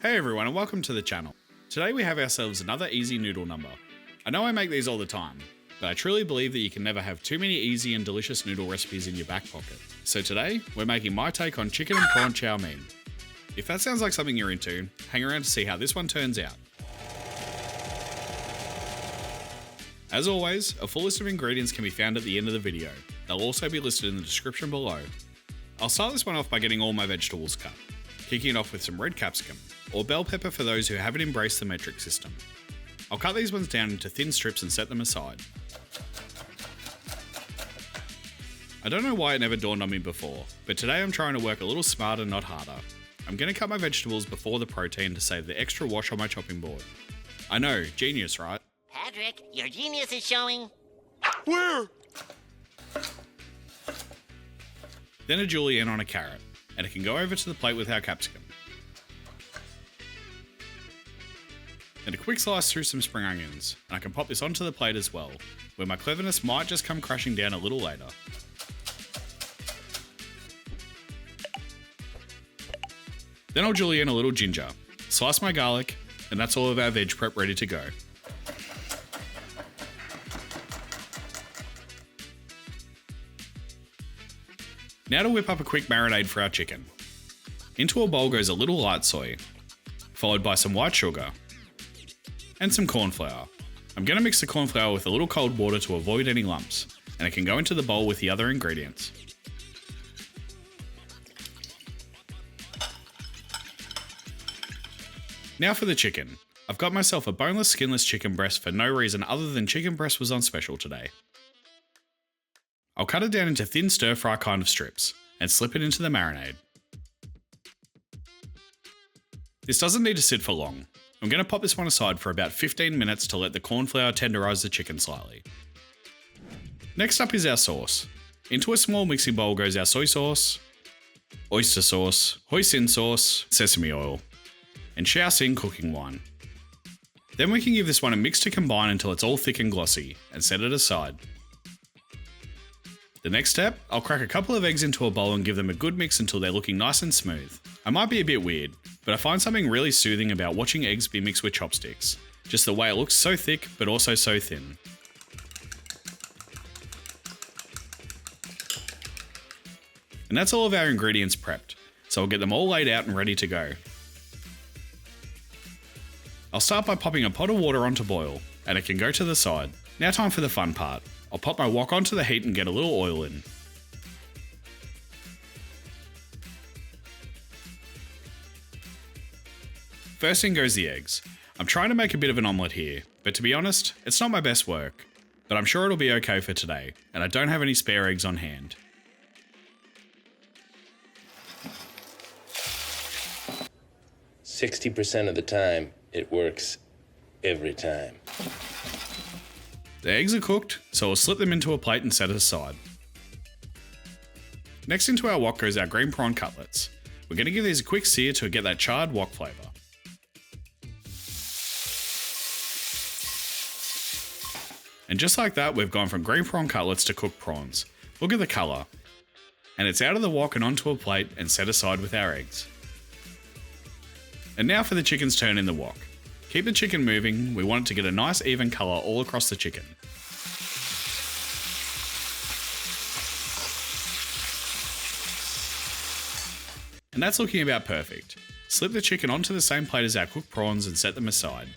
Hey everyone and welcome to the channel. Today we have ourselves another easy noodle number. I know I make these all the time, but I truly believe that you can never have too many easy and delicious noodle recipes in your back pocket. So today, we're making my take on chicken and prawn chow mein. If that sounds like something you're into, hang around to see how this one turns out. As always, a full list of ingredients can be found at the end of the video. They'll also be listed in the description below. I'll start this one off by getting all my vegetables cut, kicking it off with some red capsicum, or bell pepper for those who haven't embraced the metric system. I'll cut these ones down into thin strips and set them aside. I don't know why it never dawned on me before, but today I'm trying to work a little smarter, not harder. I'm going to cut my vegetables before the protein to save the extra wash on my chopping board. I know, genius, right? Patrick, your genius is showing. Where? Then a julienne on a carrot, and it can go over to the plate with our capsicum. Then a quick slice through some spring onions, and I can pop this onto the plate as well, where my cleverness might just come crashing down a little later. Then I'll julienne a little ginger, slice my garlic, and that's all of our veg prep ready to go. Now to whip up a quick marinade for our chicken. Into a bowl goes a little light soy, followed by some white sugar, and some corn flour. I'm going to mix the corn flour with a little cold water to avoid any lumps, and it can go into the bowl with the other ingredients. Now for the chicken. I've got myself a boneless, skinless chicken breast for no reason other than chicken breast was on special today. I'll cut it down into thin stir-fry kind of strips, and slip it into the marinade. This doesn't need to sit for long. I'm going to pop this one aside for about 15 minutes to let the corn flour tenderise the chicken slightly. Next up is our sauce. Into a small mixing bowl goes our soy sauce, oyster sauce, hoisin sauce, sesame oil, and Shaoxing cooking wine. Then we can give this one a mix to combine until it's all thick and glossy, and set it aside. The next step, I'll crack a couple of eggs into a bowl and give them a good mix until they're looking nice and smooth. I might be a bit weird, but I find something really soothing about watching eggs be mixed with chopsticks. Just the way it looks so thick, but also so thin. And that's all of our ingredients prepped, so I'll get them all laid out and ready to go. I'll start by popping a pot of water on to boil, and it can go to the side. Now time for the fun part. I'll pop my wok onto the heat and get a little oil in. First in goes the eggs. I'm trying to make a bit of an omelette here, but to be honest, it's not my best work. But I'm sure it'll be okay for today, and I don't have any spare eggs on hand. "60% of the time, it works every time." The eggs are cooked, so I'll slip them into a plate and set it aside. Next into our wok goes our green prawn cutlets. We're going to give these a quick sear to get that charred wok flavour. And just like that, we've gone from green prawn cutlets to cooked prawns. Look at the colour. And it's out of the wok and onto a plate and set aside with our eggs. And now for the chicken's turn in the wok. Keep the chicken moving, we want it to get a nice even colour all across the chicken. And that's looking about perfect. Slip the chicken onto the same plate as our cooked prawns and set them aside.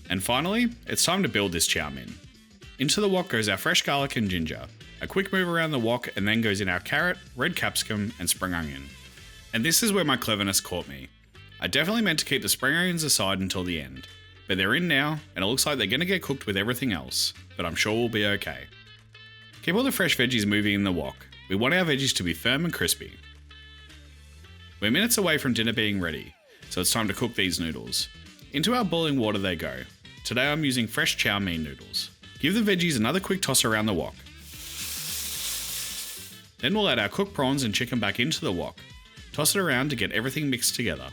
And finally, it's time to build this chow mein. Into the wok goes our fresh garlic and ginger. A quick move around the wok and then goes in our carrot, red capsicum and spring onion. And this is where my cleverness caught me. I definitely meant to keep the spring onions aside until the end, but they're in now and it looks like they're going to get cooked with everything else, but I'm sure we'll be okay. Keep all the fresh veggies moving in the wok. We want our veggies to be firm and crispy. We're minutes away from dinner being ready, so it's time to cook these noodles. Into our boiling water they go. Today I'm using fresh chow mein noodles. Give the veggies another quick toss around the wok. Then we'll add our cooked prawns and chicken back into the wok. Toss it around to get everything mixed together.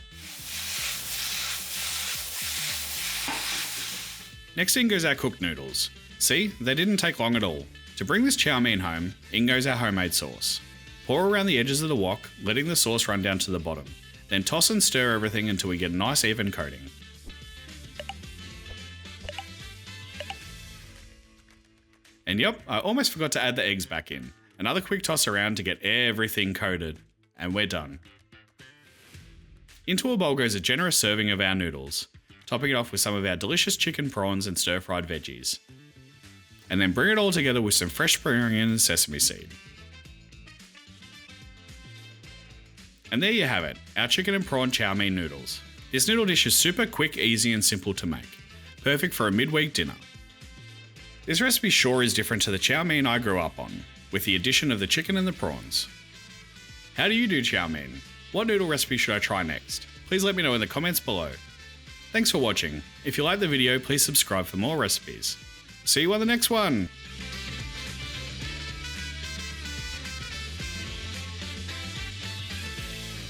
Next in goes our cooked noodles. See, they didn't take long at all. To bring this chow mein home, in goes our homemade sauce. Pour around the edges of the wok, letting the sauce run down to the bottom. Then toss and stir everything until we get a nice even coating. And yep, I almost forgot to add the eggs back in. Another quick toss around to get everything coated. And we're done. Into a bowl goes a generous serving of our noodles, topping it off with some of our delicious chicken prawns and stir-fried veggies. And then bring it all together with some fresh spring onion and sesame seed. And there you have it, our chicken and prawn chow mein noodles. This noodle dish is super quick, easy and simple to make. Perfect for a midweek dinner. This recipe sure is different to the chow mein I grew up on, with the addition of the chicken and the prawns. How do you do chow mein? What noodle recipe should I try next? Please let me know in the comments below. Thanks for watching. If you liked the video, please subscribe for more recipes. See you on the next one!